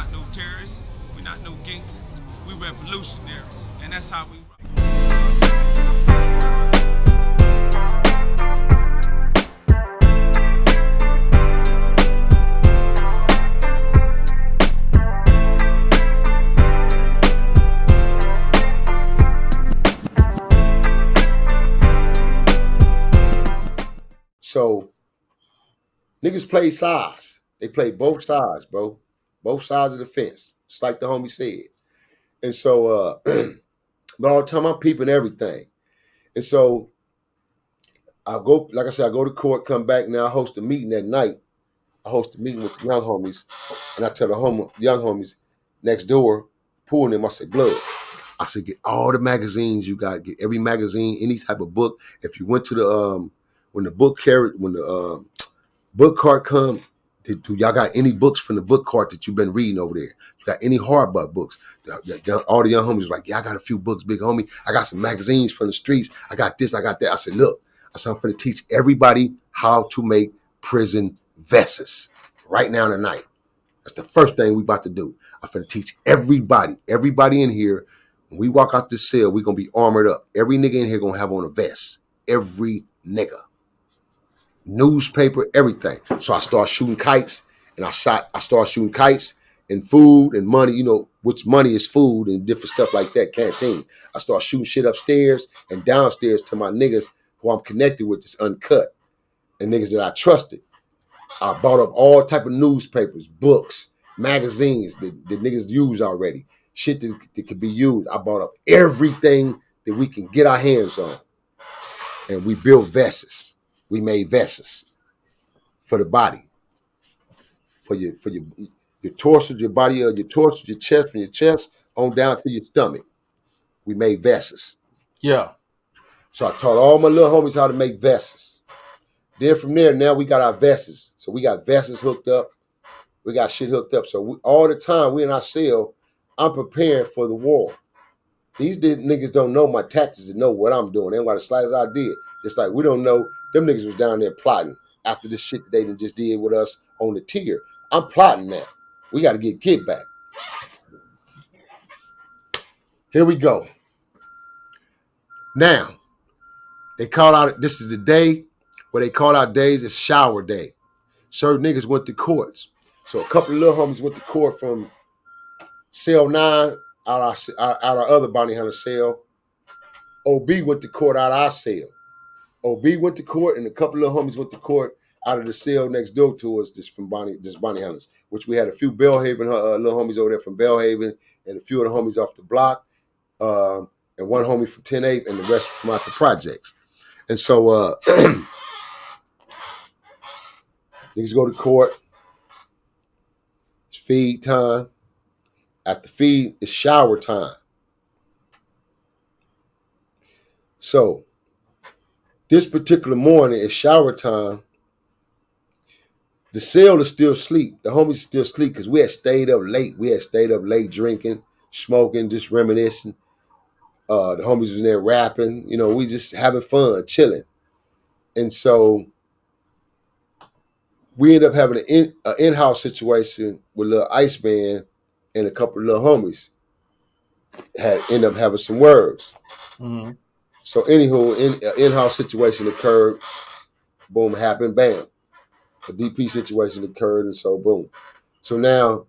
not no terrorists. We not no gangsters. We revolutionaries. And that's how we rock. So niggas play sides. They play both sides, bro. Both sides of the fence. Just like the homie said. And so but all the time I'm peeping everything. And so I go, like I said, I go to court, come back. Now I host a meeting at night. I host a meeting with the young homies. And I tell the young homies next door, pulling them, I say, blood. I said, get all the magazines you got. Get every magazine, any type of book. If you went to the when the book cart come, do y'all got any books from the book cart that you've been reading over there? You got any hardback books? All the young homies like, yeah, I got a few books, big homie. I got some magazines from the streets. I got this, I got that. I said, look, I'm going to teach everybody how to make prison vests right now tonight. That's the first thing we about to do. I'm going to teach everybody in here. When we walk out this cell, we're going to be armored up. Every nigga in here going to have on a vest. Every nigga. Newspaper, everything. So I start shooting kites, and I start shooting kites and food and money, you know, which money is food and different stuff like that, canteen. I start shooting shit upstairs and downstairs to my niggas who I'm connected with, that's uncut, and niggas that I trusted. I bought up all type of newspapers, books, magazines that niggas use already, shit that could be used. I bought up everything that we can get our hands on, and we built vests. We made vests for the body, for your torso, your body, your torso, your chest, from your chest on down to your stomach. We made vests. Yeah. So I taught all my little homies how to make vests. Then from there, now we got our vests. So we got vests hooked up. We got shit hooked up. So all the time we in our cell, I'm preparing for the war. These niggas don't know my tactics and know what I'm doing. They ain't got the slightest idea. Just like we don't know, them niggas was down there plotting after this shit that they done just did with us on the tier. I'm plotting now. We got to get kickback. Here we go. Now, they call out, this is the day where they call out days, it's shower day. Certain niggas went to courts. So a couple of little homies went to court from cell 9 out our other bounty hunter cell. OB went to court out our cell. OB went to court, and a couple of little homies went to court out of the cell next door to us, this bounty hunters, which we had a few Bellhaven little homies over there from Bellhaven, and a few of the homies off the block, and one homie from 10-8, and the rest from out the projects. And so niggas go to court. It's feed time. At the feed, it's shower time. So this particular morning, it's shower time. The cell is still asleep. The homies still asleep because we had stayed up late. We had stayed up late drinking, smoking, just reminiscing. The homies was in there rapping. You know, we just having fun, chilling. And so we ended up having an in-house situation with Lil Iceman and a couple of little homies. Ended up having some words. Mm-hmm. So anywho, in-house situation occurred. Boom, happened, bam. A DP situation occurred, and so boom. So now,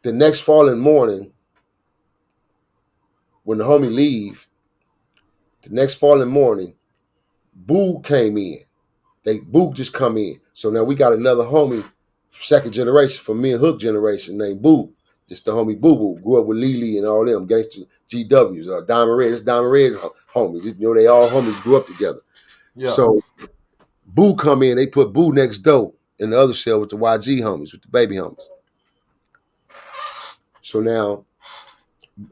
the next following morning, when the homie leave, the next following morning, Boo came in. Boo just come in. So now we got another homie, second generation from me and Hook generation, named Boo. Just the homie Boo Boo. Grew up with Lily and all them gangster GWs. Diamond Red. It's Diamond Red's homies. You know, they all homies grew up together. Yeah. So Boo come in. They put Boo next door in the other cell with the YG homies, with the baby homies. So now,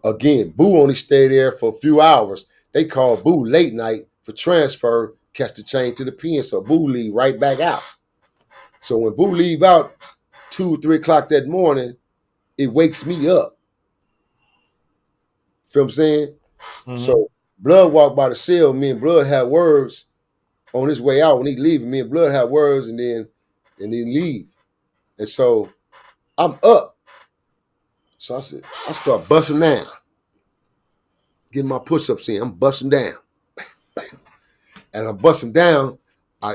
again, Boo only stayed there for a few hours. They called Boo late night for transfer, catch the chain to the pen. So Boo leave right back out. So when Boo leave out 2, 3 o'clock that morning, it wakes me up. Feel what I'm saying? Mm-hmm. So Blood walked by the cell. Me and Blood had words on his way out. When he leaving, me and Blood had words and then leave. And so I'm up. So I start busting down, getting my push-ups in. I'm busting down. And I bust them down.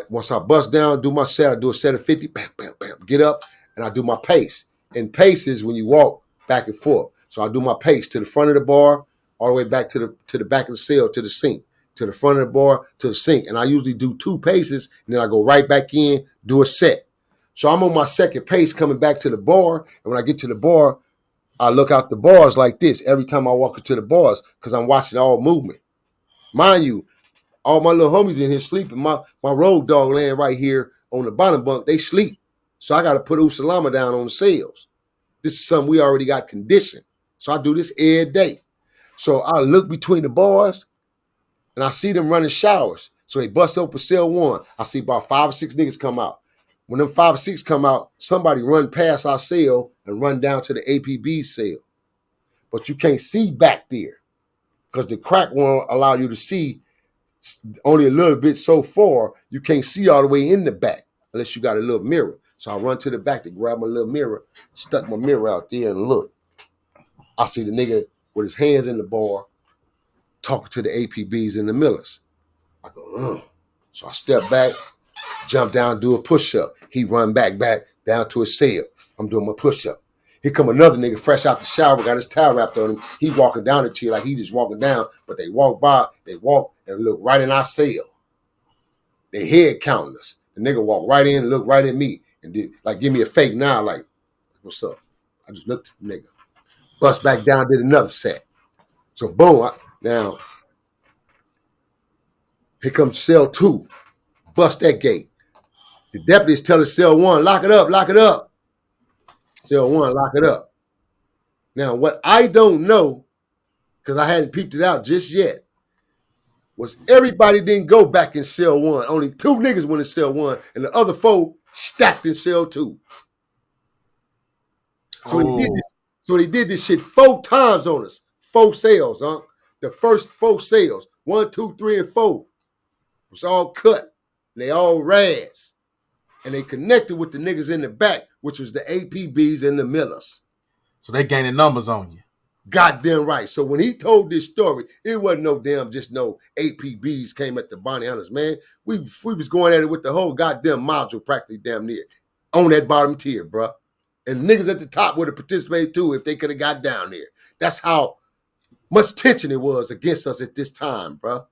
Once I bust down, do my set, I do a set of 50, bam, bam, bam, get up, and I do my pace. And pace is when you walk back and forth. So I do my pace to the front of the bar, all the way back to the back of the cell, to the sink, to the front of the bar, to the sink. And I usually do 2 paces, and then I go right back in, do a set. So I'm on my second pace coming back to the bar, and when I get to the bar, I look out the bars like this every time I walk into the bars because I'm watching all movement. Mind you, all my little homies in here sleeping. My road dog laying right here on the bottom bunk. They sleep. So I got to put Usalama down on the cells. This is something we already got conditioned. So I do this every day. So I look between the bars and I see them running showers. So they bust open cell 1. I see about 5 or 6 niggas come out. When them 5 or 6 come out, somebody run past our cell and run down to the APB cell. But you can't see back there because the crack won't allow you to see only a little bit so far. You can't see all the way in the back unless you got a little mirror. So I run to the back to grab my little mirror, stuck my mirror out there and look. I see the nigga with his hands in the bar talking to the APBs and the Millers. I go, ugh. So I step back, jump down, do a push-up. He run back down to his cell. I'm doing my push-up. Here come another nigga fresh out the shower, got his towel wrapped on him. He walking down the chair like he just walking down, but they walk by, they walk and look right in our cell. They head counting us. The nigga walk right in and look right at me and did, like give me a fake nod like, what's up? I just looked at the nigga. Bust back down, did another set. So boom, now here comes cell 2. Bust that gate. The deputies telling cell 1, lock it up, lock it up. Cell 1, lock it up. Now, what I don't know, because I hadn't peeped it out just yet, was everybody didn't go back in cell 1. Only 2 niggas went in cell 1, and the other 4 stacked in cell 2. So they did this shit 4 times on us. 4 cells, huh? The first 4 cells, 1, 2, 3, and 4, was all cut. And they all razz. And they connected with the niggas in the back, which was the APBs and the Millers. So they gaining numbers on you. Goddamn right. So when he told this story, it wasn't no damn just no APBs came at the Bounty Hunters, man. We was going at it with the whole goddamn module practically damn near on that bottom tier, bro. And niggas at the top would have participated too if they could have got down there. That's how much tension it was against us at this time, bro.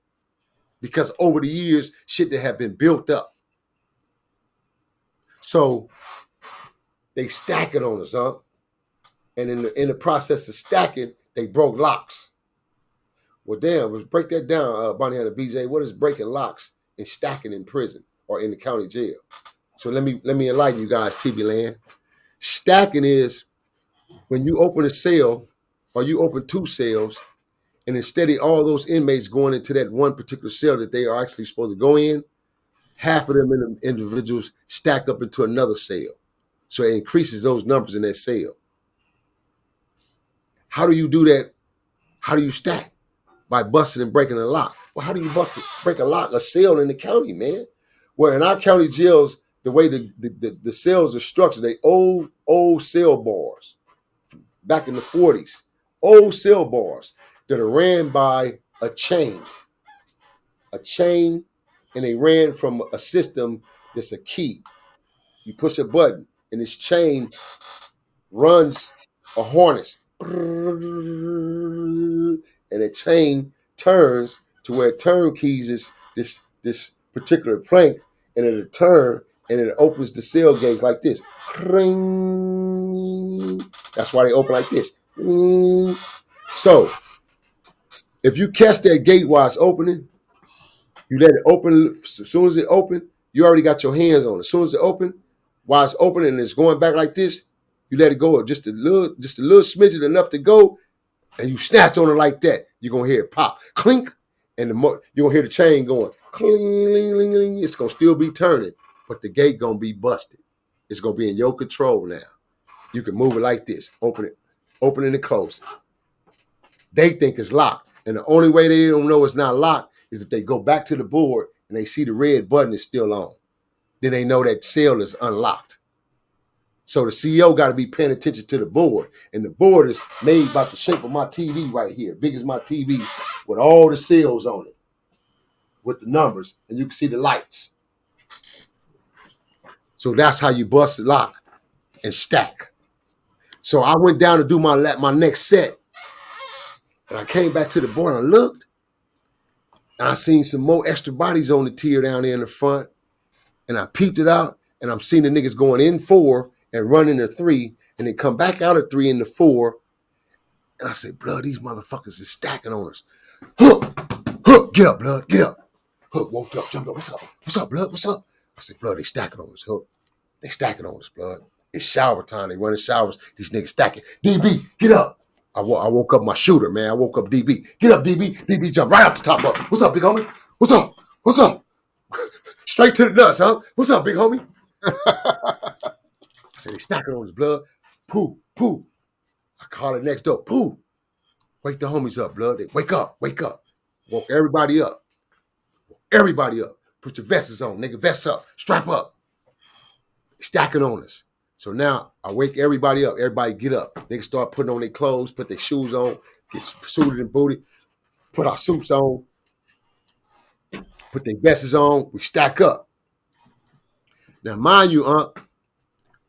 Because over the years, shit that had been built up. So they stack it on us, huh? And in the process of stacking, they broke locks. Well, damn, let's break that down, Bounty Hunter BJ. What is breaking locks and stacking in prison or in the county jail? So let me enlighten you guys, TV land. Stacking is when you open a cell or you open 2 cells, and instead of all those inmates going into that one particular cell that they are actually supposed to go in, half of them individuals stack up into another cell. So it increases those numbers in that cell. How do you do that? How do you stack? By busting and breaking a lock. Well, how do you break a cell in the county, man? Well, in our county jails, the way the cells are structured, they old cell bars back in the 40s. Old cell bars that are ran by a chain. And they ran from a system that's a key. You push a button, and this chain runs a harness. And the chain turns to where it turnkeys is this particular plank, and it'll turn, and it opens the cell gates like this. That's why they open like this. So, if you catch that gate while it's opening, you let it open. As soon as it open, you already got your hands on it. As soon as it open, while it's opening and it's going back like this, you let it go just a little smidgen enough to go, and you snatch on it like that. You're gonna hear it pop, clink, and you're gonna hear the chain going, cling. It's gonna still be turning, but the gate gonna be busted. It's gonna be in your control now. You can move it like this, open it and close it. They think it's locked, and the only way they don't know it's not locked is if they go back to the board and they see the red button is still on. Then they know that cell is unlocked. So the CEO got to be paying attention to the board. And the board is made about the shape of my TV right here, big as my TV, with all the cells on it, with the numbers, and you can see the lights. So that's how you bust, lock, and stack. So I went down to do my next set, and I came back to the board and I looked, and I seen some more extra bodies on the tier down there in the front, and I peeped it out, and I'm seeing the niggas going in 4 and running the 3, and then come back out of 3 into 4. And I said, blood, these motherfuckers is stacking on us. Hook, get up, blood, get up. Hook woke up, jumped up. What's up, blood? What's up? I said, blood, they stacking on us, Hook. They stacking on us, blood. It's shower time. They running showers. These niggas stacking. DB, get up. I woke up my shooter, man. I woke up DB. Get up, DB. DB jumped right off the top up. What's up, big homie? What's up? What's up? Straight to the nuts, huh? What's up, big homie? I said, they stacking on us, blood. Pooh, pooh. I call it next door. Pooh. Wake the homies up, blood. They wake up, wake up. Woke everybody up. Woke everybody up. Put your vests on, nigga. Vests up. Strap up. Stacking on us. So now I wake everybody up. Everybody get up. Niggas start putting on their clothes, put their shoes on, get suited and booted, put our suits on, put their vests on. We stack up. Now, mind you,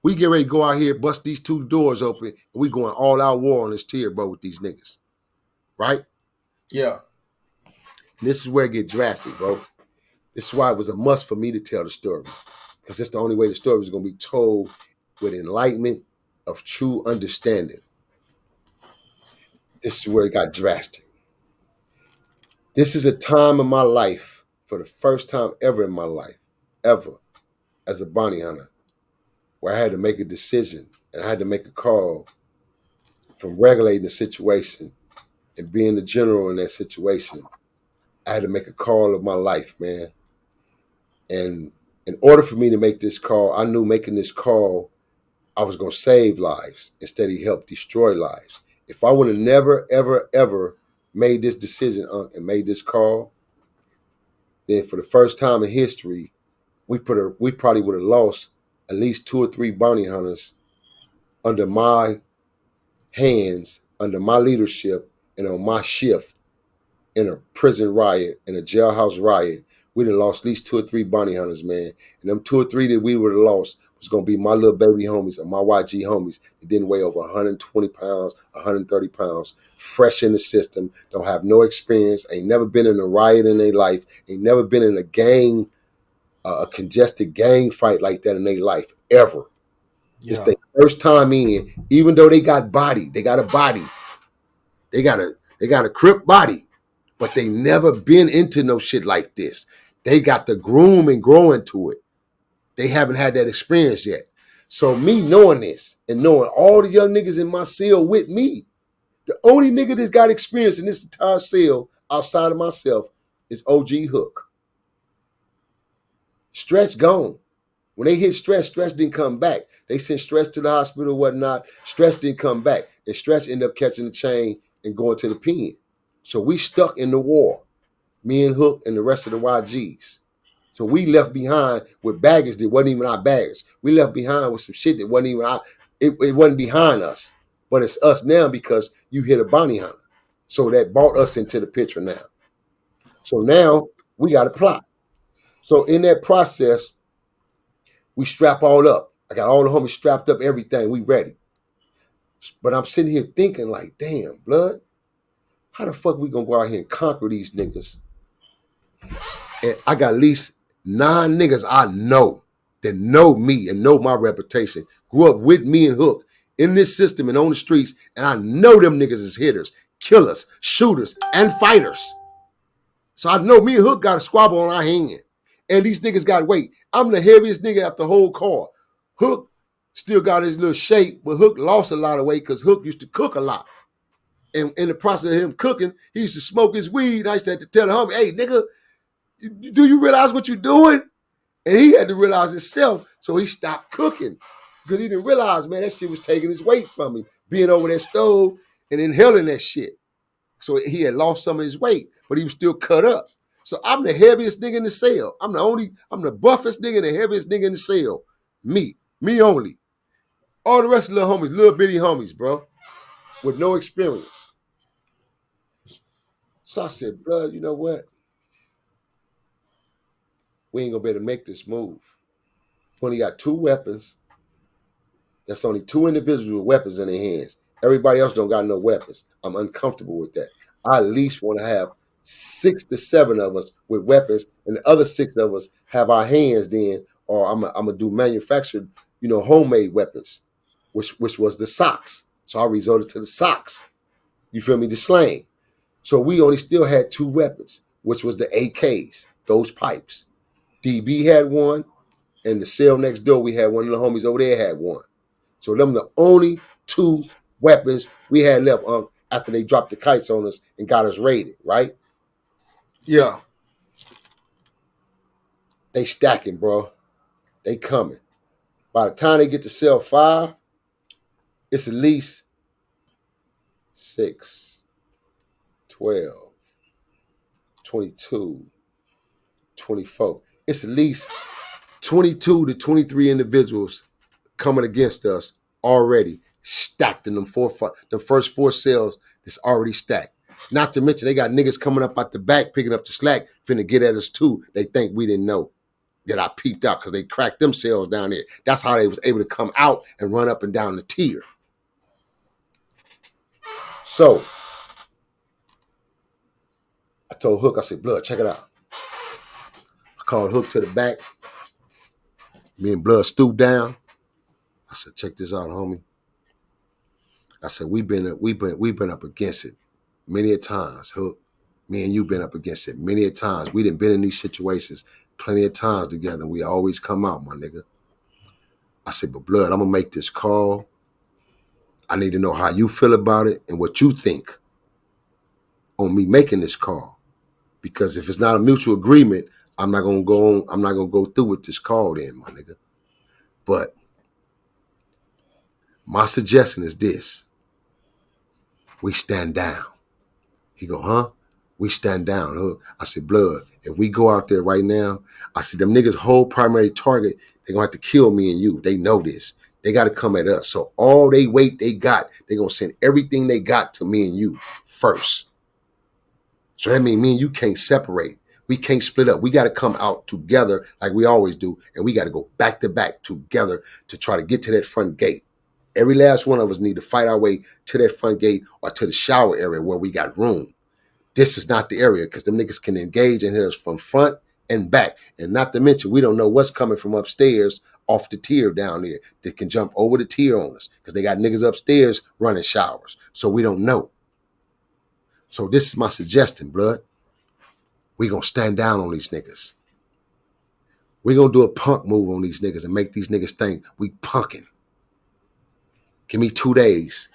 we get ready to go out here, bust these 2 doors open, and we going all out war on this tier, bro, with these niggas. Right? Yeah. And this is where it get drastic, bro. This is why it was a must for me to tell the story. Because that's the only way the story is going to be told with enlightenment of true understanding. This is where it got drastic. This is a time in my life, for the first time ever in my life, ever, as a bounty hunter, where I had to make a decision and I had to make a call from regulating the situation and being the general in that situation. I had to make a call of my life, man. And in order for me to make this call, I knew making this call, I was going to save lives instead of help destroy lives. If I would have never, ever, ever made this decision and made this call, then for the first time in history, we probably would have lost at least 2 or 3 bounty hunters under my hands, under my leadership, and on my shift in a prison riot, in a jailhouse riot. We'd have lost at least 2 or 3 bounty hunters, man. And them 2 or 3 that we would have lost was going to be my little baby homies and my YG homies that didn't weigh over 120 pounds, 130 pounds, fresh in the system, don't have no experience, ain't never been in a riot in their life, ain't never been in a gang, a congested gang fight like that in their life, ever. Yeah. It's their first time in, even though they got a body. They got a crip body, but they never been into no shit like this. They got the groom and grow into it. They haven't had that experience yet. So me knowing this and knowing all the young niggas in my cell with me, the only nigga that got experience in this entire cell outside of myself is OG Hook. Stretch gone. When they hit Stretch didn't come back. They sent Stretch to the hospital and whatnot. Stretch didn't come back. And Stretch ended up catching the chain and going to the pen. So we stuck in the war, me and Hook and the rest of the YGs. So we left behind with baggage that wasn't even our baggage. We left behind with some shit that wasn't even it wasn't behind us. But it's us now because you hit a bounty hunter. So that brought us into the picture now. So now we got a plot. So in that process, we strap all up. I got all the homies strapped up, everything. We ready. But I'm sitting here thinking like, damn, blood, how the fuck we gonna go out here and conquer these niggas? And I got at least 9 niggas I know that know me and know my reputation. Grew up with me and Hook in this system and on the streets, and I know them niggas is hitters, killers, shooters, and fighters. So I know me and Hook got a squabble on our hand. And these niggas got weight. I'm the heaviest nigga at the whole car. Hook still got his little shape, but Hook lost a lot of weight because Hook used to cook a lot. And in the process of him cooking, he used to smoke his weed. I used to have to tell the homie, hey, nigga, do you realize what you're doing? And he had to realize himself, so he stopped cooking because he didn't realize, man, that shit was taking his weight from him, being over that stove and inhaling that shit. So he had lost some of his weight, but he was still cut up. So I'm the heaviest nigga in the cell. I'm the buffest nigga and the heaviest nigga in the cell. Me only. All the rest of the little homies, little bitty homies, bro, with no experience. So I said, blood, you know what? We ain't gonna be able to make this move. We only got 2 weapons. That's only 2 individuals with weapons in their hands. Everybody else don't got no weapons. I'm uncomfortable with that. I at least want to have 6 to 7 of us with weapons, and the other 6 of us have our hands then, or I'm gonna do manufactured, homemade weapons, which was the socks. So I resorted to the socks. You feel me? The slang. So we only still had 2 weapons, which was the AKs, those pipes. DB had one, and the cell next door, we had one of the homies over there had one. So them the only 2 weapons we had left after they dropped the kites on us and got us raided, right? Yeah. They stacking, bro. They coming. By the time they get to cell 5, it's at least 6, 12, 22, 24. It's at least 22 to 23 individuals coming against us already, stacked in them the first 4 cells that's already stacked. Not to mention they got niggas coming up out the back, picking up the slack, finna get at us too. They think we didn't know that I peeped out because they cracked them cells down there. That's how they was able to come out and run up and down the tier. So I told Hook, I said, Blood, check it out. I called Hook to the back. Me and Blood stooped down. I said, check this out, homie. I said, we've been up against it many a times, Hook. Me and you been up against it many a times. We done been in these situations plenty of times together. We always come out, my nigga. I said, but Blood, I'm gonna make this call. I need to know how you feel about it and what you think on me making this call. Because if it's not a mutual agreement, I'm not gonna go through with this call then, my nigga. But my suggestion is this. We stand down. He go, huh? We stand down. Huh? I said, Blood, if we go out there right now, I said, them niggas' whole primary target, they're going to have to kill me and you. They know this. They got to come at us. So all they weight they got, they're going to send everything they got to me and you first. So that means me and you can't separate. We can't split up. We got to come out together like we always do. And we got to go back to back together to try to get to that front gate. Every last one of us need to fight our way to that front gate or to the shower area where we got room. This is not the area because them niggas can engage and hit us from front and back. And not to mention, we don't know what's coming from upstairs off the tier down there that can jump over the tier on us because they got niggas upstairs running showers. So we don't know. So this is my suggestion, Blood. We gonna stand down on these niggas. We gonna do a punk move on these niggas and make these niggas think we punking. Give me 2 days.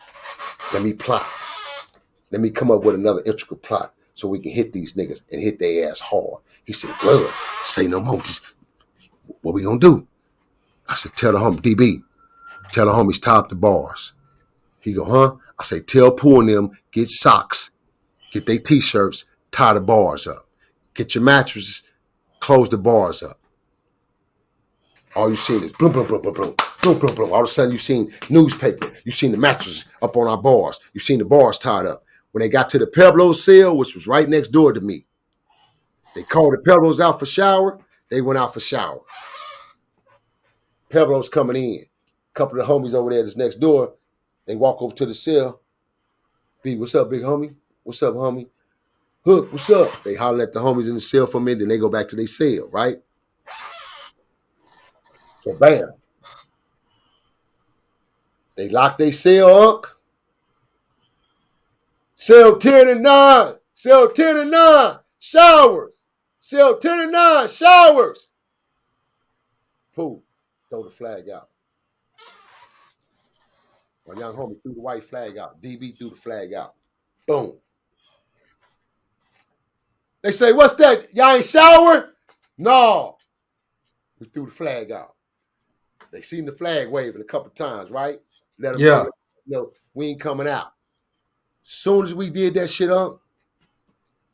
Let me plot. Let me come up with another intricate plot so we can hit these niggas and hit their ass hard. He said, Blood, say no more. Just, what we gonna do? I said, tell the homie, DB, tell the homies tie up the bars. He go, huh? I say, tell Pooh and them, get socks, get their t-shirts, tie the bars up. Get your mattresses, close the bars up. All you seen is boom, boom, boom, boom, boom, boom, boom, boom. All of a sudden you seen newspaper. You seen the mattresses up on our bars. You seen the bars tied up. When they got to the Pueblos cell, which was right next door to me, they called the Pueblos out for shower. They went out for shower. Pueblos coming in. A couple of the homies over there that's next door, they walk over to the cell. B, what's up, big homie? What's up, homie? Hook, what's up? They holler at the homies in the cell for a minute, then they go back to their cell, right? So bam. They lock their cell up. Cell 10 and 9. Cell 10 and 9. Showers. Cell 10 and 9. Showers. Pooh, throw the flag out. My young homie threw the white flag out. DB threw the flag out. Boom. They say, what's that? Y'all ain't showered? No. We threw the flag out. They seen the flag waving a couple times, right? Let them know, we ain't coming out. Soon as we did that shit up,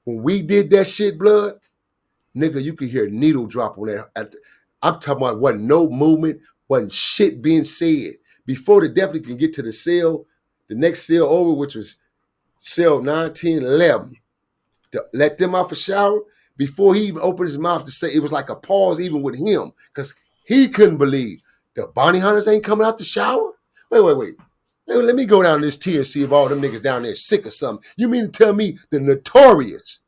when we did that shit, Blood, nigga, you could hear a needle drop on that. I'm talking about wasn't no movement, wasn't shit being said. before the deputy can get to the cell, the next cell over, which was cell 9, 10, 11, to let them out for shower, before he even opened his mouth to say, it was like a pause even with him, because he couldn't believe the bounty hunters ain't coming out to shower? Wait. Let me go down this tier and see if all them niggas down there sick or something. You mean to tell me the notorious,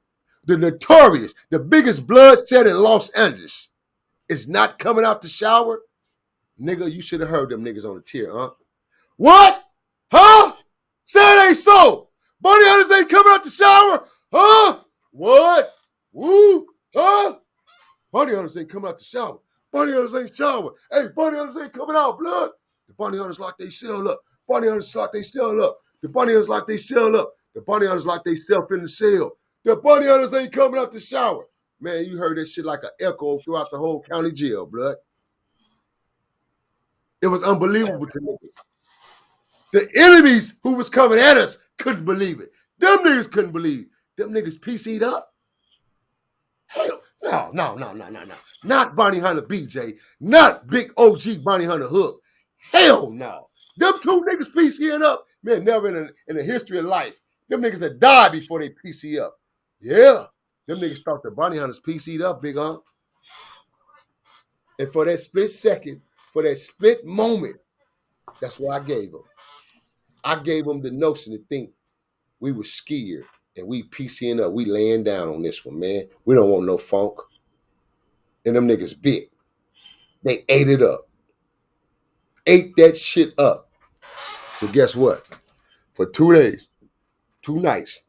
the biggest bloodshed in Los Angeles is not coming out to shower? Nigga, you should have heard them niggas on the tier, huh? What? Huh? Say it ain't so. Bounty hunters ain't coming out to shower? Huh? What? Woo? Huh? Bounty hunters ain't coming out to shower. Bounty hunters ain't shower. Hey, bounty hunters ain't coming out, blood. The bounty hunters lock they cell up. Bounty hunters lock they cell up. The bounty hunters lock they cell up. The bounty hunters lock they self in the cell. The bounty hunters ain't coming out to shower. Man, you heard that shit like an echo throughout the whole county jail, blood. It was unbelievable to niggas. The enemies who was coming at us couldn't believe it. Them niggas couldn't believe. Them niggas PC'd up. Hell, no. Not Bounty Hunter BJ. Not Big OG Bounty Hunter Hook. Hell no. Them two niggas PC'ing up. Man, never in the history of life. Them niggas had died before they PC up. Yeah. Them niggas thought the Bounty Hunters PC'd up, big on. And for that split second, for that split moment, that's what I gave them. I gave them the notion to think we were scared and we PCing up. We laying down on this one, man. We don't want no funk. And them niggas bit. They ate it up. Ate that shit up. So guess what? For 2 days, 2 nights,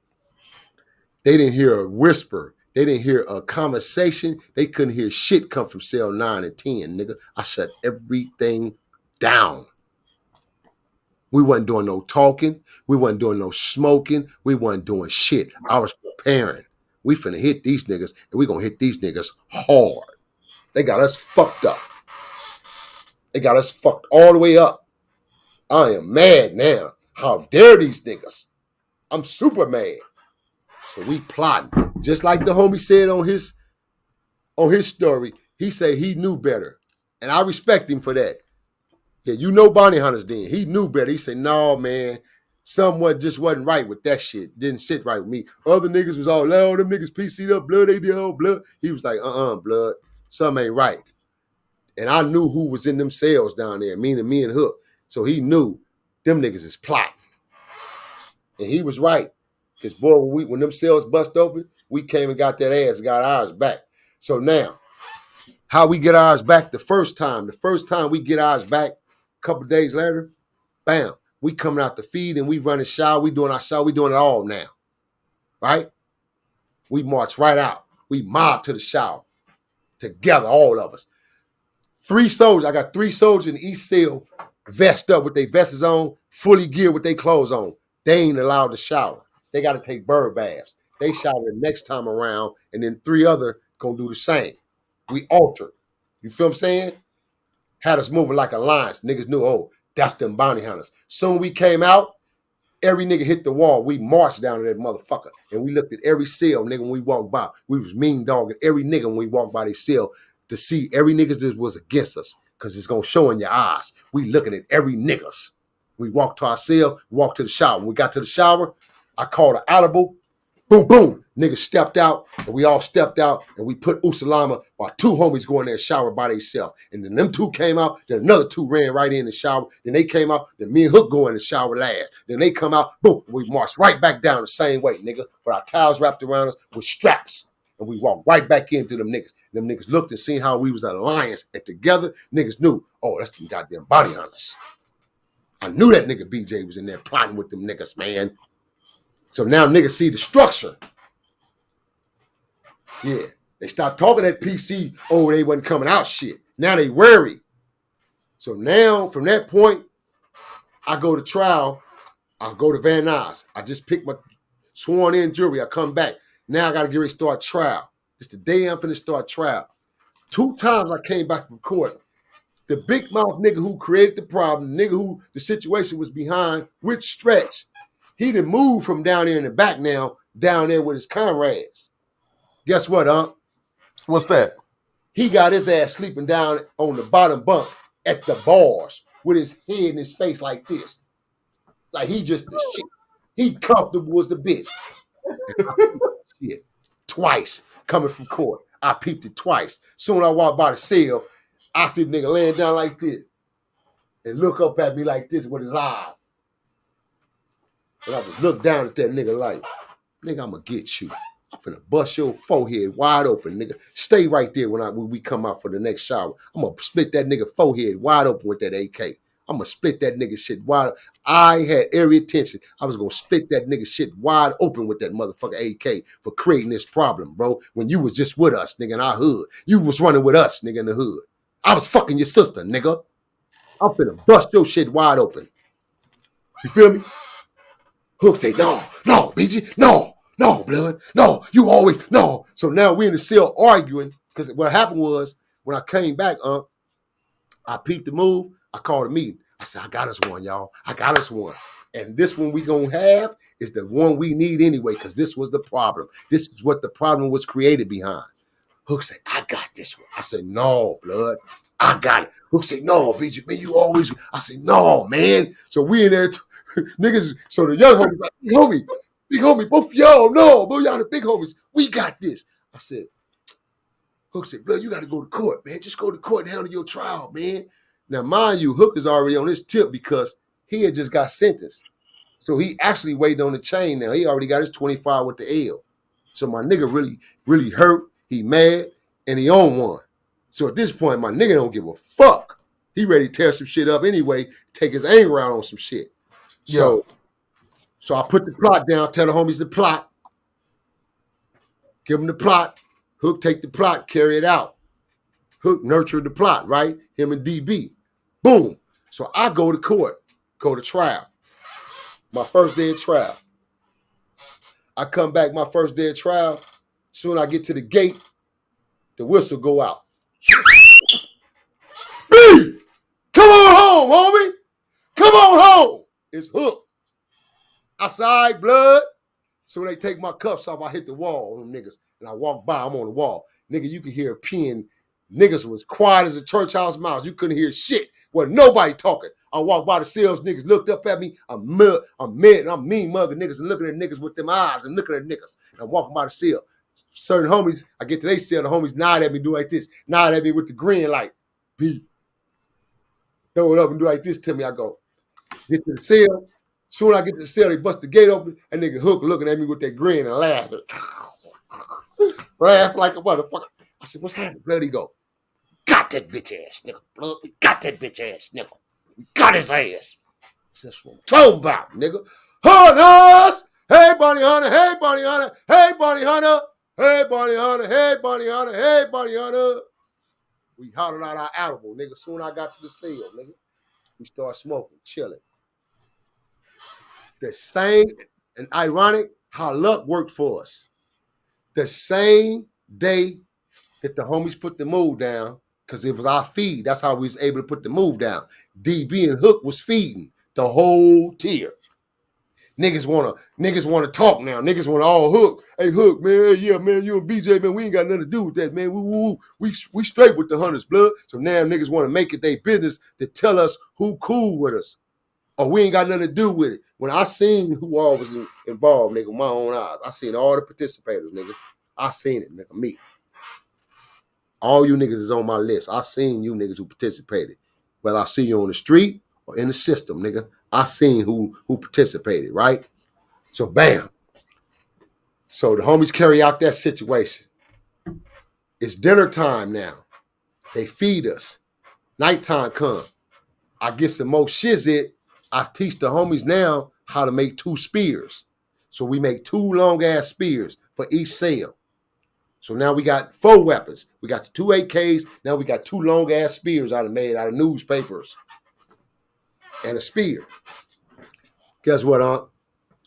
they didn't hear a whisper. They didn't hear a conversation. They couldn't hear shit come from cell 9 and 10, nigga. I shut everything down. We wasn't doing no talking. We wasn't doing no smoking. We wasn't doing shit. I was preparing. We finna hit these niggas, and we gonna hit these niggas hard. They got us fucked up. They got us fucked all the way up. I am mad now. How dare these niggas? I'm super mad. So we plotting. Just like the homie said on his story, he said he knew better. And I respect him for that. Yeah, you know Bounty Hunters then. He knew better. He said, no, man, somewhat just wasn't right with that shit. Didn't sit right with me. Other niggas was all loud. Them niggas PC'd up, blood, they did all blood. He was like, blood, something ain't right. And I knew who was in them cells down there, meaning me and Hook. So he knew them niggas is plotting. And he was right. Because, boy, when them cells bust open, we came and got that ass and got ours back. So now, how we get ours back the first time we get ours back, a couple days later, bam, we coming out the feed and we running shower. We doing our shower. We doing it all now, right? We march right out. We mob to the shower together, all of us. 3 soldiers. I got 3 soldiers in each cell, vest up with their vests on, fully geared with their clothes on. They ain't allowed to shower. They got to take bird baths. They shower the next time around, and then 3 other gonna do the same. We altered. You feel what I'm saying? Had us moving like a lion. Niggas knew, oh, that's them bounty hunters. Soon we came out, every nigga hit the wall. We marched down to that motherfucker. And we looked at every cell, nigga, when we walked by. We was mean dogging every nigga when we walked by their cell to see every niggas that was against us. Because it's going to show in your eyes. We looking at every niggas. We walked to our cell, walked to the shower. When we got to the shower, I called an audible. Boom, boom. Niggas stepped out, and we all stepped out, and we put Usalama while 2 homies go in there and shower by themselves. And then them 2 came out, then another 2 ran right in the shower. Then they came out, then me and Hook go in the shower last. Then they come out, boom, we marched right back down the same way, nigga, with our towels wrapped around us with straps. And we walked right back into them niggas. Them niggas looked and seen how we was an alliance, and together, niggas knew, oh, that's them goddamn bounty hunters. I knew that nigga BJ was in there plotting with them niggas, man. So now niggas see the structure. Yeah, they stopped talking that PC, oh, they wasn't coming out shit. Now they worry. So now, from that point, I go to trial. I go to Van Nuys. I just picked my sworn in jury. I come back. Now I got to get ready to start trial. It's the day I'm finna start trial. 2 times I came back from court. The big mouth nigga who created the problem, the nigga who the situation was behind, with Stretch, he done moved from down there in the back now, down there with his comrades. Guess what, huh? What's that? He got his ass sleeping down on the bottom bunk at the bars with his head in his face like this. Like he just the shit. He comfortable as the bitch. And I peeped the shit twice coming from court. I peeped it twice. Soon I walked by the cell, I see the nigga laying down like this and look up at me like this with his eyes. And I just look down at that nigga like, nigga, I'ma get you. I'm finna bust your forehead wide open, nigga. Stay right there when we come out for the next shower. I'm gonna split that nigga forehead wide open with that AK. I'm gonna split that nigga shit wide open. I had every intention. I was gonna split that nigga shit wide open with that motherfucker AK for creating this problem, bro. When you was just with us, nigga, in our hood. You was running with us, nigga, in the hood. I was fucking your sister, nigga. I'm finna bust your shit wide open. You feel me? Hook say, no, BG, no, blood, no, you always, no. So now we in the cell arguing, because what happened was, when I came back, I peeped the move, I called a meeting. I said, I got us one, y'all. I got us one. And this one we gonna have is the one we need anyway, because this was the problem. This is what the problem was created behind. Hook said, I got this one. I said, no, blood. I got it. Hook said, no, BG, man, you always. I said, no, man. So we in there, niggas. So the young homies, like, big homie, both y'all, no, both y'all the big homies. We got this. I said, Hook said, blood, you got to go to court, man. Just go to court and handle your trial, man. Now, mind you, Hook is already on his tip because he had just got sentenced. So he actually waiting on the chain now. He already got his 25 with the L. So my nigga really, really hurt. He mad, and he on one. So at this point, my nigga don't give a fuck. He ready to tear some shit up anyway, take his anger out on some shit. So I put the plot down, tell the homies the plot, give them the plot. Hook take the plot, carry it out. Hook nurtured the plot, right? Him and DB. Boom. So I go to court, go to trial. My first day of trial. I come back my first day of trial. Soon I get to the gate, the whistle go out. B! Come on home, homie! Come on home! It's Hook. I said, all right, blood. So when they take my cuffs off, I hit the wall on them niggas. And I walk by, I'm on the wall. Nigga, you can hear a pin. Niggas was quiet as a church house mouse. You couldn't hear shit. Wasn't nobody talking. I walked by the cells, niggas looked up at me. I'm mean mugging niggas and looking at niggas with them eyes and looking at niggas. And I'm walking by the cell. Certain homies, I get to their cell, the homies nod at me, do like this. Nod at me with the grin like, B. Throw it up and do like this to me. I go, get to the cell. Soon I get to the cell, they bust the gate open. And nigga Hook looking at me with that grin and laughing. Laugh like a motherfucker. I said, what's happening? Blood, he go, got that bitch ass nigga, blood. We got that bitch ass nigga. We got his ass. I said, what I'm talking about, nigga. Hunters! Hey, Bounty Hunter. Hey, Bounty Hunter. Hey, Bounty Hunter. Hey, Bounty Hunter. Hey, Bounty Hunter. Hey, Bounty Hunter. We hollered out our animal, nigga. Soon I got to the cell, nigga. We start smoking, chilling. The same, and ironic, how luck worked for us. The same day that the homies put the move down, because it was our feed. That's how we was able to put the move down. DB and Hook was feeding the whole tier. Niggas wanna talk now. Niggas wanna all Hook. Hey Hook, man, yeah, man, you and BJ, man, we ain't got nothing to do with that, man. We straight with the Hunters, blood. So now niggas wanna make it their business to tell us who cool with us. Or we ain't got nothing to do with it. When I seen who all was involved, nigga, with my own eyes. I seen all the participators, nigga. I seen it, nigga, me. All you niggas is on my list. I seen you niggas who participated. Whether I see you on the street or in the system, nigga. I seen who participated, right? So bam. So the homies carry out that situation. It's dinner time now. They feed us. Nighttime come. I get some more shizit. I teach the homies now how to make 2 spears. So we make 2 long ass spears for each cell. So now we got 4 weapons. We got the 2 AKs. Now we got 2 long ass spears made out of newspapers. And a spear. Guess what, Aunt?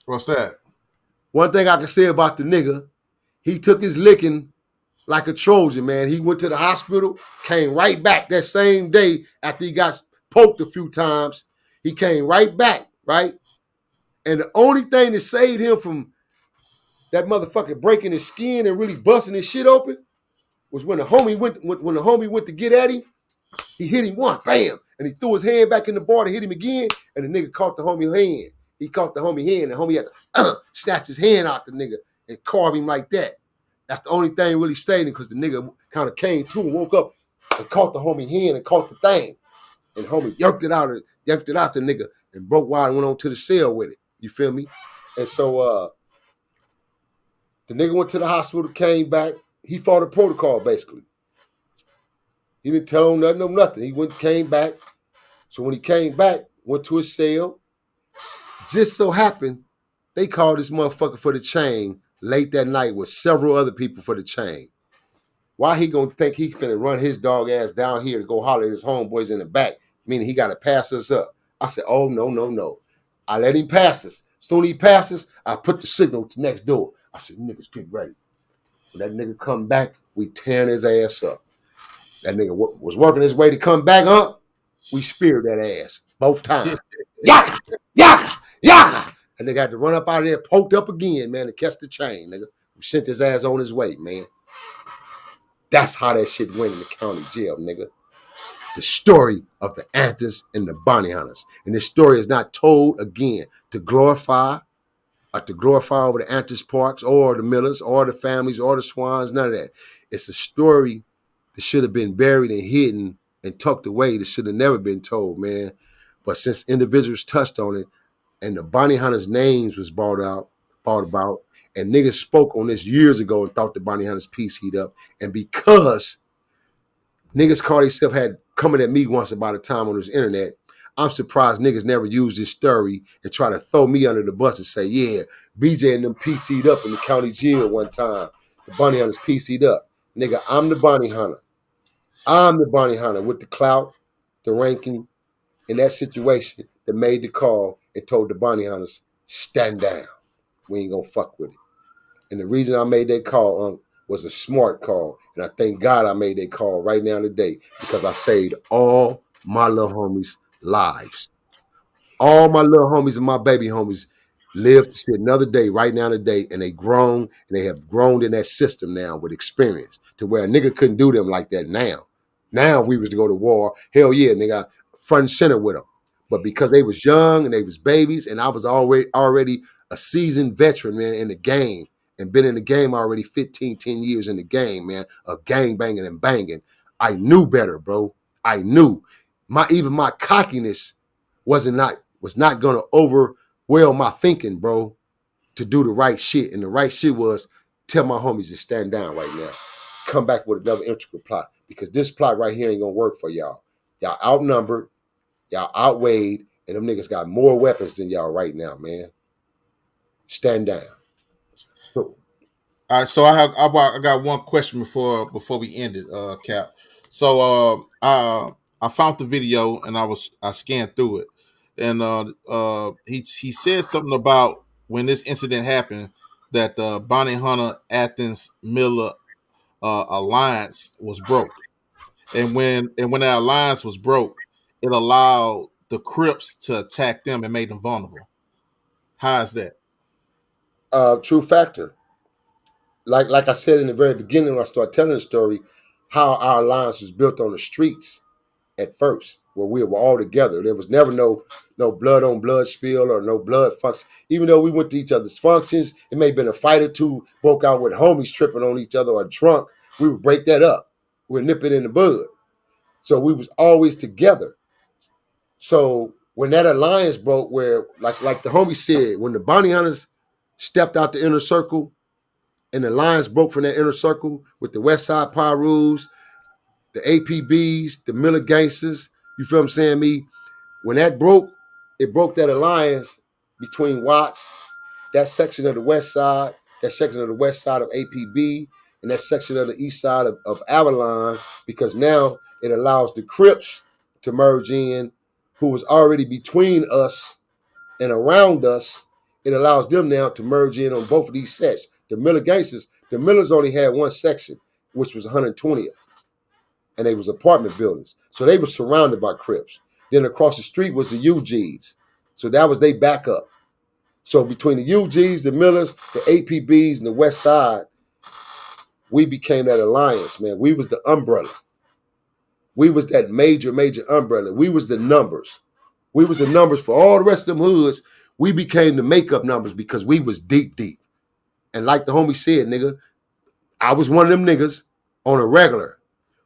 What's that? One thing I can say about the nigga, he took his licking like a Trojan, man. He went to the hospital, came right back that same day after he got poked a few times. He came right back, right? And the only thing that saved him from that motherfucker breaking his skin and really busting his shit open was when the homie went to get at him. He hit him once, bam, and he threw his hand back in the bar to hit him again, and the nigga caught the homie hand. He caught the homie hand, and the homie had to snatch his hand out the nigga and carve him like that. That's the only thing really saved him because the nigga kind of came to and woke up and caught the homie hand and caught the thing. And homie yanked it out the nigga and broke wide and went on to the cell with it. You feel me? And so the nigga went to the hospital, came back. He followed the protocol basically. He didn't tell him nothing, nothing. He went, came back. So when he came back, went to his cell. Just so happened, they called this motherfucker for the chain late that night with several other people for the chain. Why he gonna think he finna run his dog ass down here to go holler at his homeboys in the back, meaning he gotta pass us up? I said, oh, no. I let him pass us. As soon as he passes, I put the signal to next door. I said, niggas, get ready. When that nigga come back, we tearing his ass up. That nigga was working his way to come back up. We speared that ass both times. Yaka, yaka, yaka. And nigga had to run up out of there, poked up again, man, to catch the chain, nigga. We sent his ass on his way, man. That's how that shit went in the county jail, nigga. The story of the Athens and the Bounty Hunters. And this story is not told, again, to glorify over the Athens Parks or the Millers or the families or the Swans, none of that. It's a story that should have been buried and hidden and tucked away that should have never been told, man. But since individuals touched on it and the Bounty Hunters' names was brought about, and niggas spoke on this years ago and thought the Bounty Hunters piece heat up, and because niggas called themselves had coming at me once about a time on this internet, I'm surprised niggas never used this story and try to throw me under the bus and say, yeah, BJ and them PC'd up in the county jail one time. The Bounty Hunters PC'd up. Nigga, I'm the Bounty Hunter. I'm the Bounty Hunter with the clout, the ranking, in that situation that made the call and told the Bounty Hunters, stand down. We ain't gonna fuck with it. And the reason I made that call was a smart call. And I thank God I made that call right now today because I saved all my little homies' lives. All my little homies and my baby homies live to see another day right now today, and they grown, and they have grown in that system now with experience to where a nigga couldn't do them like that now. Now we was to go to war, hell yeah, nigga, front and center with them. But because they was young and they was babies, and I was already a seasoned veteran, man, in the game, and been in the game already 10 years in the game, man, of gang banging and banging, I knew better, bro. I knew. Even my cockiness was not gonna overwhelm my thinking, bro, to do the right shit. And the right shit was tell my homies to stand down right now. Come back with another intricate plot. Because this plot right here ain't gonna work for y'all. Y'all outnumbered, y'all outweighed, and them niggas got more weapons than y'all right now, man. Stand down. All right, so I got one question before we end it, Cap. So I found the video and I scanned through it, and he said something about when this incident happened that the Bounty Hunter Athens Miller alliance was broke, and when that alliance was broke, it allowed the Crips to attack them and made them vulnerable. How is that? True factor. Like I said in the very beginning when I started telling the story, how our alliance was built on the streets at first, where we were all together. There was never no blood on blood spill or no blood function. Even though we went to each other's functions, it may have been a fight or two broke out with homies tripping on each other or drunk. We would break that up. We'd nip it in the bud. So we was always together. So when that alliance broke, where like the homie said, when the Bounty Hunters stepped out the inner circle and the alliance broke from that inner circle with the West Side Pyrus, the APBs, the Miller Gangsters, you feel what I'm saying, me? When that broke, it broke that alliance between Watts, that section of the West Side, that section of the West Side of APB, and that section of the East Side of Avalon, because now it allows the Crips to merge in, who was already between us and around us. It allows them now to merge in on both of these sets. The Miller Gangsters, the Millers only had one section, which was 120th. And they was apartment buildings. So they were surrounded by Crips. Then across the street was the UGs. So that was their backup. So between the UGs, the Millers, the APBs, and the West Side, we became that alliance, man. We was the umbrella. We was that major umbrella. We was the numbers. We was the numbers for all the rest of them hoods. We became the makeup numbers because we was deep. And like the homie said, nigga, I was one of them niggas on a regular.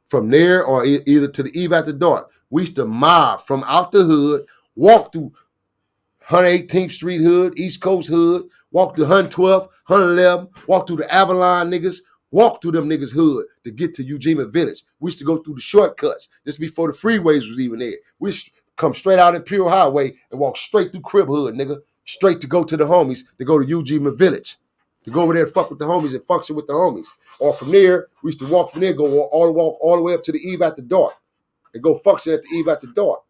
From there or either to the eve after dark. We used to mob from out the hood, walk through 118th Street hood, East Coast hood, walk to 112th, 111, walk through the Avalon niggas, walk through them niggas hood to get to Eugene Village. We used to go through the shortcuts just before the freeways was even there. We used to come straight out Imperial Highway and walk straight through Crib Hood, nigga, straight to go to the homies, to go to Eugene Village, to go over there and fuck with the homies and function with the homies. Or from there, we used to walk from there, walk all the way up to the eve after dark and go function at the eve after dark.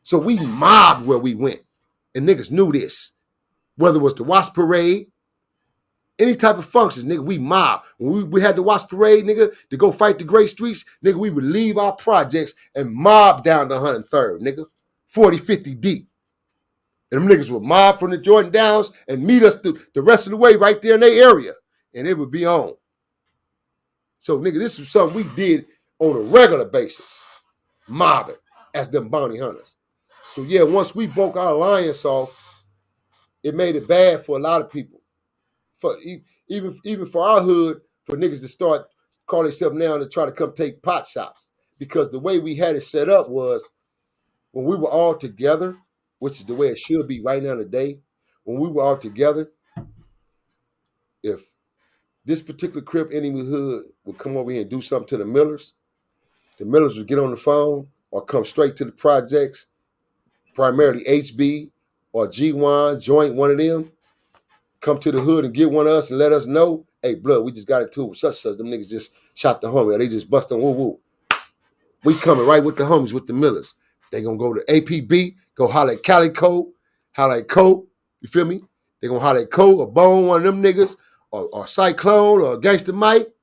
So we mobbed where we went. And niggas knew this. Whether it was the Wasp Parade, any type of functions, nigga, we mob. When we had the Wasp Parade, nigga, to go fight the Great Streets, nigga, we would leave our projects and mob down to 103rd, nigga, 40, 50 deep. And them niggas would mob from the Jordan Downs and meet us the rest of the way right there in their area. And it would be on. So, nigga, this was something we did on a regular basis, mobbing as them bounty hunters. So, yeah, once we broke our alliance off, it made it bad for a lot of people. For even for our hood, for niggas to start calling themselves now to try to come take pot shots. Because the way we had it set up was when we were all together, which is the way it should be right now today, when we were all together, if this particular Crip enemy hood would come over here and do something to the Millers would get on the phone or come straight to the projects, primarily HB or G1, Joint, one of them, come to the hood and get one of us and let us know, hey, blood, we just got into it with such. Them niggas just shot the homie. Or they just bust on woo-woo. We coming right with the homies, with the Millers. They gonna go to APB, go holler at Calico, holler at Coke, you feel me? They gonna holler at Coke or Bone, one of them niggas, or Cyclone or Gangsta Mike.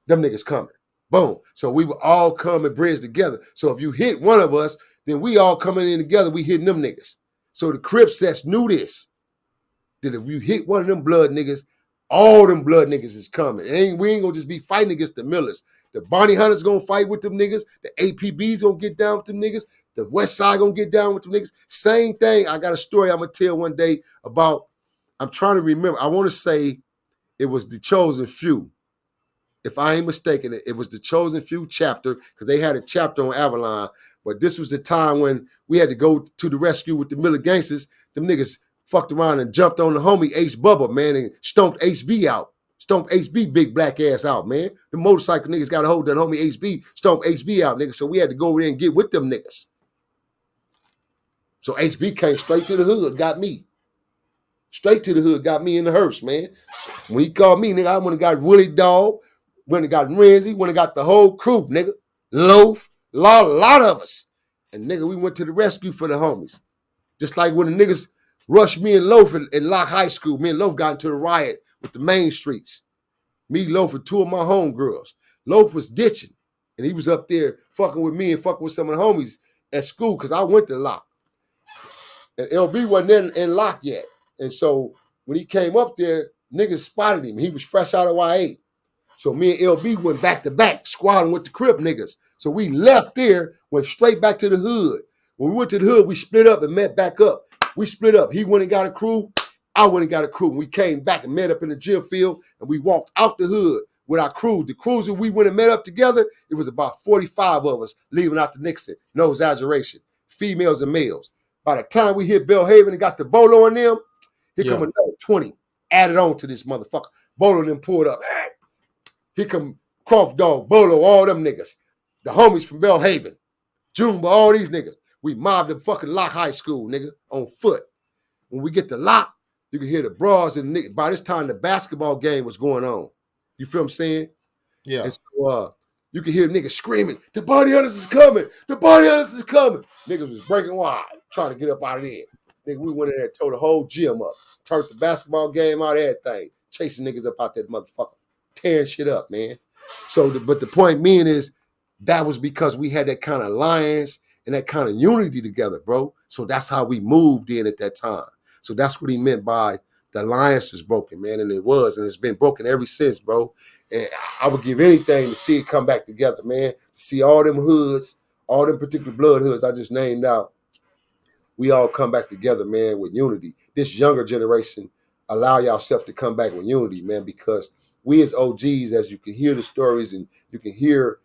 Them niggas coming. Boom. So we would all come and bridge together. So if you hit one of us, then we all coming in together, we hitting them niggas. So the Crip sets knew this. That if you hit one of them blood niggas, all them blood niggas is coming. We ain't gonna just be fighting against the Millers. The Bounty Hunters gonna fight with them niggas. The APB's gonna get down with them niggas. The West Side gonna get down with them niggas. Same thing. I got a story I'm gonna tell one day about, I'm trying to remember. I want to say it was the Chosen Few. If I ain't mistaken, it was the Chosen Few chapter, because they had a chapter on Avalon. But this was the time when we had to go to the rescue with the Miller gangsters. Them niggas fucked around and jumped on the homie Ace Bubba, man, and stomped HB out. Stomped HB big black ass out, man. The motorcycle niggas got a hold of that homie HB, stomped HB out, nigga. So we had to go over there and get with them niggas. So HB came straight to the hood, got me. Straight to the hood, got me in the hearse, man. When he called me, nigga, I went and got Willie Dog, went and got Renzi, went and got the whole crew, nigga. Loaf, a lot of us. And nigga, we went to the rescue for the homies. Just like when the niggas rushed me and Loaf at Locke High School. Me and Loaf got into a riot with the main streets. Me, Loaf, and two of my homegirls. Loaf was ditching, and he was up there fucking with me and fucking with some of the homies at school because I went to Locke. And LB wasn't in Locke yet. And so when he came up there, niggas spotted him. He was fresh out of YA. So me and LB went back to back, squadding with the Crip niggas. So we left there, went straight back to the hood. When we went to the hood, we split up and met back up. We split up. He went and got a crew. I went and got a crew. And we came back and met up in the gym field, and we walked out the hood with our crew. The crews that we went and met up together, it was about 45 of us leaving out the Nixon. No exaggeration. Females and males. By the time we hit Belhaven and got the Bolo on them, here come another 20 added on to this motherfucker. Bolo and them pulled up. Here come Croft Dog, Bolo, all them niggas. The homies from Belhaven. Jumba, all these niggas. We mobbed the fucking Locke High School, nigga, on foot. When we get to Locke, you can hear the bras and niggas. By this time, the basketball game was going on. You feel what I'm saying? Yeah. And so you can hear niggas screaming, the Bounty Hunters is coming. The Bounty Hunters is coming. Niggas was breaking wide, trying to get up out of there. Nigga, we went in there and tore the whole gym up. Turned the basketball game out, everything. Chasing niggas up out that motherfucker. Tearing shit up, man. So, but the point being is, that was because we had that kind of alliance and that kind of unity together, bro. So that's how we moved in at that time. So that's what he meant by the alliance was broken, man, and it was, and it's been broken ever since, bro. And I would give anything to see it come back together, man. To see all them hoods, all them particular blood hoods I just named out, we all come back together, man, with unity. This younger generation, allow yourself to come back with unity, man, because we as OGs, as you can hear the stories and you can hear,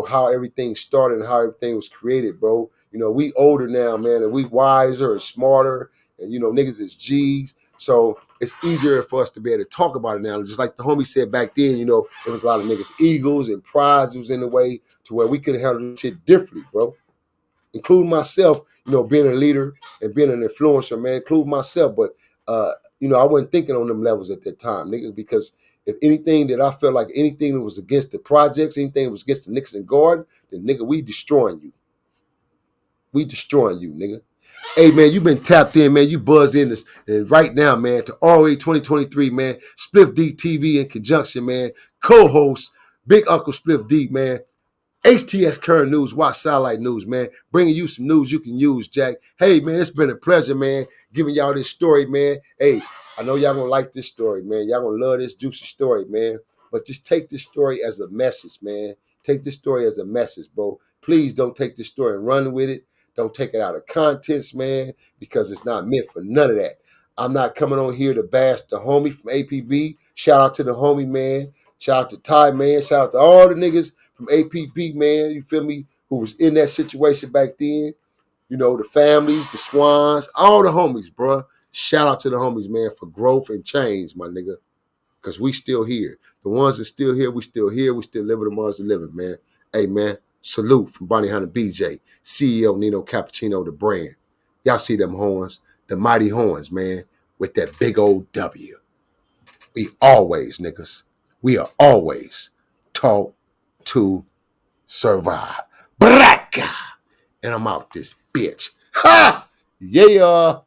how everything started and how everything was created, bro. We older now, man, and we wiser and smarter, and niggas is G's. So it's easier for us to be able to talk about it now. Just like the homie said back then, there was a lot of niggas egos and prides was in the way to where we could have handled shit differently, bro. Include myself, being a leader and being an influencer, man, include myself. But, I wasn't thinking on them levels at that time, nigga, because if anything that I felt like anything that was against the projects, anything that was against the Nixon Guard, then, nigga, we destroying you. We destroying you, nigga. Hey, man, you been tapped in, man. You buzzed in this and right now, man, to R.O.E 2023, man. Splif D TV in conjunction, man. Co-host, Big Uncle Splif D, man. HTS Current News, Watch Satellite News, man. Bringing you some news you can use, Jack. Hey, man, it's been a pleasure, man, giving y'all this story, man. Hey, I know y'all gonna like this story, man. Y'all gonna love this juicy story, man. But just take this story as a message, man. Take this story as a message, bro. Please don't take this story and run with it. Don't take it out of context, man, because it's not meant for none of that. I'm not coming on here to bash the homie from APB. Shout out to the homie, man. Shout out to Ty, man. Shout out to all the niggas from APB, man. You feel me? Who was in that situation back then. The families, the Swans, all the homies, bro. Shout out to the homies, man, for growth and change, my nigga. Because we still here. The ones that still here, we still here. We still living amongst the living, man. Hey, man, salute from Bounty Hunter BJ, CEO Nino Cappucino, the brand. Y'all see them horns, the mighty horns, man, with that big old W. We always, niggas, we are always taught to survive. Braka! And I'm out this bitch. Ha! Yeah!